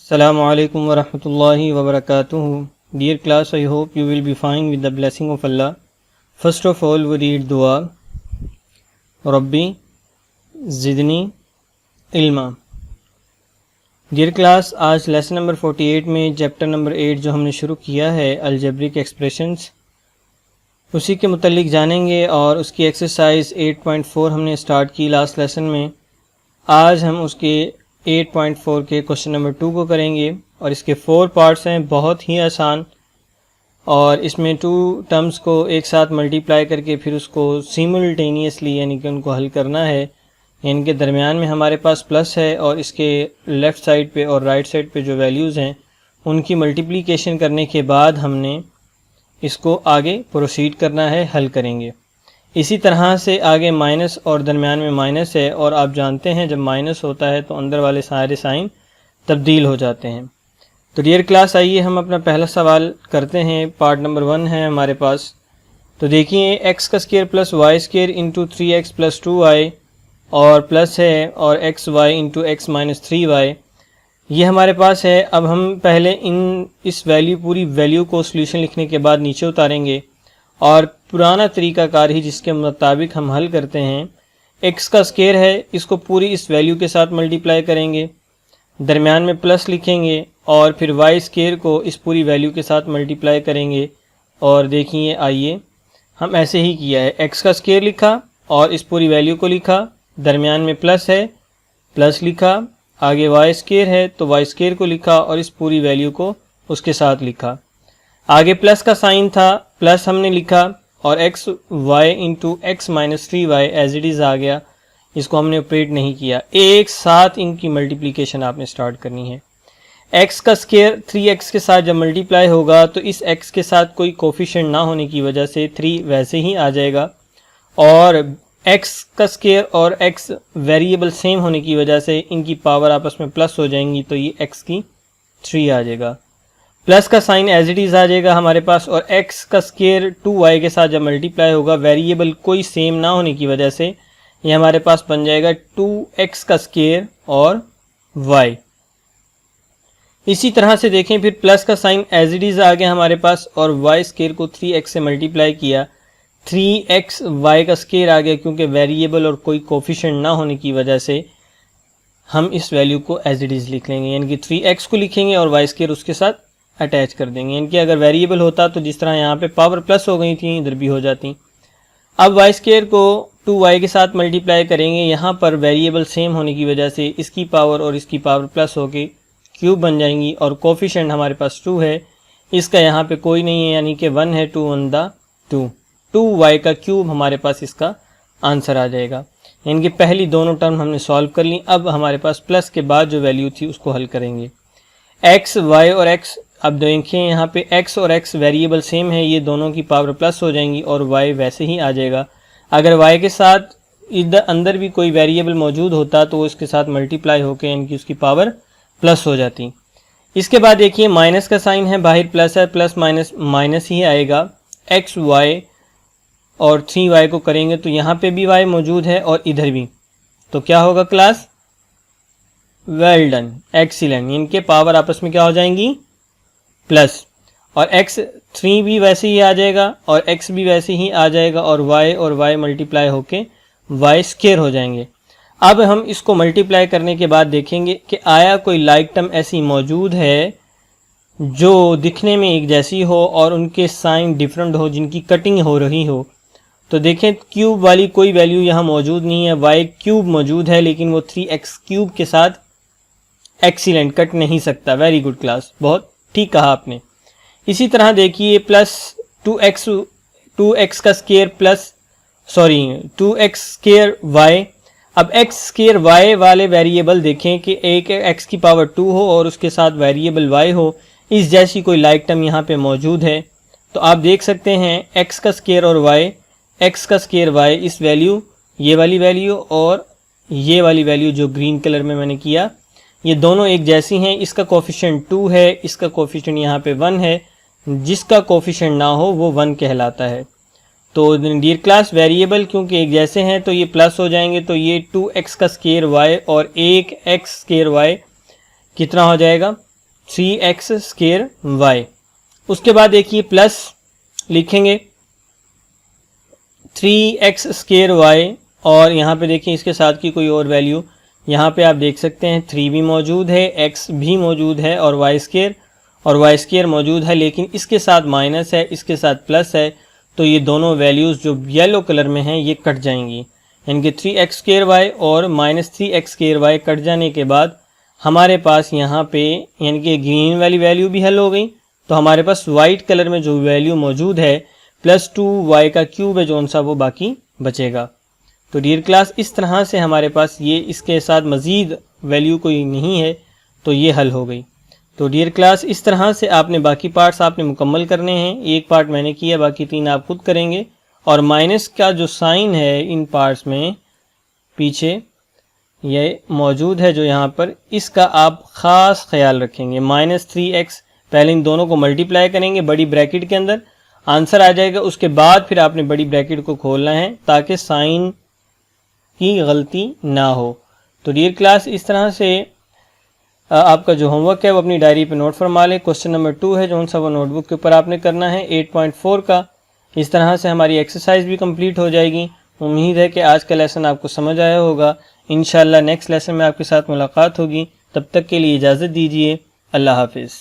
Assalamu alaikum wa rahmatullahi wa barakatuh. Dear class, I hope you will be fine with the blessing of Allah. First of all, we read dua. Rabbi Zidni Ilma. Dear class, आज lesson number 48 में chapter number 8 जो हमने शुरू किया है algebraic expressions, उसी के मुतल्लिक जानेंगे और उसकी एक्सरसाइज 8.4 हमने स्टार्ट की लास्ट लेसन में। आज हम उसके 8.4 के क्वेश्चन नंबर 2 को करेंगे और इसके 4 पार्ट्स हैं, बहुत ही आसान। और इसमें 2 टर्म्स को एक साथ मल्टीप्लाई करके फिर उसको सिमुलटेनियसली यानी कि उनको हल करना है। इनके दरमियान में हमारे पास प्लस है और इसके लेफ़्ट साइड पे और राइट साइड पे जो वैल्यूज़ हैं उनकी मल्टीप्लिकेशन करने के बाद हमने इसको आगे प्रोसीड करना है, हल करेंगे। इसी तरह से आगे माइनस और दरमियान में माइनस है और आप जानते हैं जब माइनस होता है तो अंदर वाले सारे साइन तब्दील हो जाते हैं। तो डियर क्लास, आइए हम अपना पहला सवाल करते हैं। पार्ट नंबर 1 है हमारे पास। तो देखिए एक्स का square plus y square into 3x plus 2y और प्लस है और x Y into x minus 3y ये हमारे पास है। अब हम पहले इस पूरी वैल्यू को सोल्यूशन लिखने के बाद नीचे उतारेंगे और पुराना तरीक़ाकार ही जिसके मुताबिक हम हल करते हैं। एक्स का स्क्वायर है, इसको पूरी इस वैल्यू के साथ मल्टीप्लाई करेंगे, दरमियान में प्लस लिखेंगे और फिर वाई स्क्वायर को इस पूरी वैल्यू के साथ मल्टीप्लाई करेंगे। और देखिए, आइए हम ऐसे ही किया है, एक्स का स्क्वायर लिखा और इस पूरी वैल्यू को लिखा, दरमियान में प्लस है, प्लस लिखा, आगे वाई स्क्वायर है तो वाई स्क्वायर को लिखा और इस पूरी वैल्यू को उसके साथ लिखा। आगे प्लस का साइन था, प्लस हमने लिखा और x Y into x minus 3y as it is आ गया, इसको हमने ऑपरेट नहीं किया। एक साथ इनकी मल्टीप्लिकेशन आपने स्टार्ट करनी है। एक्स का स्क्वायर 3x के साथ जब मल्टीप्लाई होगा तो इस x के साथ कोई कोफिशिएंट ना होने की वजह से 3 वैसे ही आ जाएगा और x का स्क्वायर और x वेरिएबल सेम होने की वजह से इनकी पावर आपस में प्लस हो जाएंगी तो ये x की 3 आ जाएगा। प्लस का साइन एज इट इज़ आ जाएगा हमारे पास और x का स्क्वायर 2y के साथ जब मल्टीप्लाई होगा वेरिएबल कोई सेम ना होने की वजह से ये हमारे पास बन जाएगा 2x का स्क्वायर और y। इसी तरह से देखें, फिर प्लस का साइन एज इट इज़ आ गया हमारे पास और y स्क्वायर को 3x से मल्टीप्लाई किया, 3x y का स्क्वायर आ गया क्योंकि वेरिएबल और कोई कोफिशिएंट ना होने की वजह से हम इस वैल्यू को एज इट इज़ लिख लेंगे, यानी कि 3x को लिखेंगे और y स्क्वायर उसके साथ अटैच कर देंगे। इनकी अगर वेरिएबल होता तो जिस तरह यहाँ पे पावर प्लस हो गई थी इधर भी हो जाती। अब वाई स्क्वायर को 2y के साथ मल्टीप्लाई करेंगे, यहाँ पर वेरिएबल सेम होने की वजह से इसकी पावर और इसकी पावर प्लस होके क्यूब बन जाएंगी और कोफिशिएंट हमारे पास 2 है, इसका यहाँ पे कोई नहीं है यानी कि 1 है, 2 1 दा 2, 2y का क्यूब हमारे पास इसका आंसर आ जाएगा। इनकी पहली दोनों टर्म हमने सॉल्व कर ली। अब हमारे पास प्लस के बाद जो वैल्यू थी उसको हल करेंगे। एक्स वाई और एक्स, अब देखिए यहाँ पे x और x वेरिएबल सेम है, ये दोनों की पावर प्लस हो जाएंगी और y वैसे ही आ जाएगा। अगर y के साथ इधर अंदर भी कोई वेरिएबल मौजूद होता तो वो इसके साथ मल्टीप्लाई होकर इनकी उसकी पावर प्लस हो जाती। इसके बाद देखिए माइनस का साइन है, बाहर प्लस है, प्लस माइनस माइनस ही आएगा। x y और 3y को करेंगे तो यहाँ पे भी y मौजूद है और इधर भी, तो क्या होगा क्लास? Well done, excellent. इनके पावर आपस में क्या हो जाएंगी? प्लस, और x3 भी वैसे ही आ जाएगा और x भी वैसे ही आ जाएगा और y मल्टीप्लाई होके y स्क्वायर हो जाएंगे। अब हम इसको मल्टीप्लाई करने के बाद देखेंगे कि आया कोई लाइक टर्म ऐसी मौजूद है जो दिखने में एक जैसी हो और उनके साइन डिफरेंट हो, जिनकी कटिंग हो रही हो। तो देखें क्यूब वाली कोई वैल्यू यहाँ मौजूद नहीं है, y क्यूब मौजूद है लेकिन वो 3x क्यूब के साथ एक्सीलेंट कट नहीं सकता। वेरी गुड क्लास, बहुत ठीक कहा आपने। इसी तरह देखिए प्लस 2x का square plus 2x square y। अब x स्क्वायर y वाले वेरिएबल देखें कि एक x की पावर 2 हो और उसके साथ वेरिएबल y हो, इस जैसी कोई लाइक टर्म यहाँ पे मौजूद है। तो आप देख सकते हैं x का स्क्वायर और x का स्क्वायर y, इस वैल्यू, ये वाली वैल्यू और ये वाली वैल्यू जो ग्रीन कलर में मैंने किया, ये दोनों एक जैसी हैं। इसका कोफिशिएंट 2 है, इसका कोफिशिएंट यहाँ पे 1 है, जिसका कोफिशिएंट ना हो वो 1 कहलाता है। तो डियर क्लास, वेरिएबल क्योंकि एक जैसे हैं तो ये प्लस हो जाएंगे, तो ये 2x का स्क्वायर y और एक x स्क्वायर y कितना हो जाएगा? 3x square y। उसके बाद देखिए प्लस लिखेंगे 3x स्क्वायर y, और यहाँ पे देखिए इसके साथ की कोई और वैल्यू, यहाँ पे आप देख सकते हैं 3 भी मौजूद है, x भी मौजूद है और y स्क्वायर मौजूद है, लेकिन इसके साथ माइनस है, इसके साथ प्लस है, तो ये दोनों वैल्यूज़ जो येलो कलर में हैं ये कट जाएंगी, यानी कि 3x स्क्वायर y और minus 3x square y cut जाने के बाद हमारे पास यहाँ पे यानी कि ग्रीन वाली वैल्यू भी हल हो गई। तो हमारे पास वाइट कलर में जो वैल्यू मौजूद है प्लस 2y का क्यूब है जौन सा, वो बाकी बचेगा। तो डियर क्लास इस तरह से हमारे पास ये इसके साथ मज़ीद वैल्यू कोई नहीं है, तो ये हल हो गई। तो डियर क्लास इस तरह से आपने बाकी पार्ट्स आपने मुकम्मल करने हैं। एक पार्ट मैंने किया, बाकी 3 आप खुद करेंगे। और माइनस का जो साइन है इन पार्ट्स में पीछे ये मौजूद है जो यहाँ पर, इसका आप ख़ास ख्याल रखेंगे। -3x पहले इन दोनों को मल्टीप्लाई करेंगे बड़ी ब्रैकेट के अंदर, आंसर आ जाएगा। उसके बाद फिर आपने बड़ी ब्रैकेट को खोलना है ताकि साइन की गलती ना हो। तो डियर क्लास इस तरह से आपका जो होमवर्क है वो अपनी डायरी पे नोट फरमा लें। क्वेश्चन नंबर 2 है जो सा वो नोटबुक के ऊपर आपने करना है 8.4 का। इस तरह से हमारी एक्सरसाइज भी कंप्लीट हो जाएगी। उम्मीद है कि आज का लेसन आपको समझ आया होगा। इंशाल्लाह नेक्स्ट लेसन में आपके साथ मुलाकात होगी। तब तक के लिए इजाज़त दीजिए। अल्लाह हाफिज़।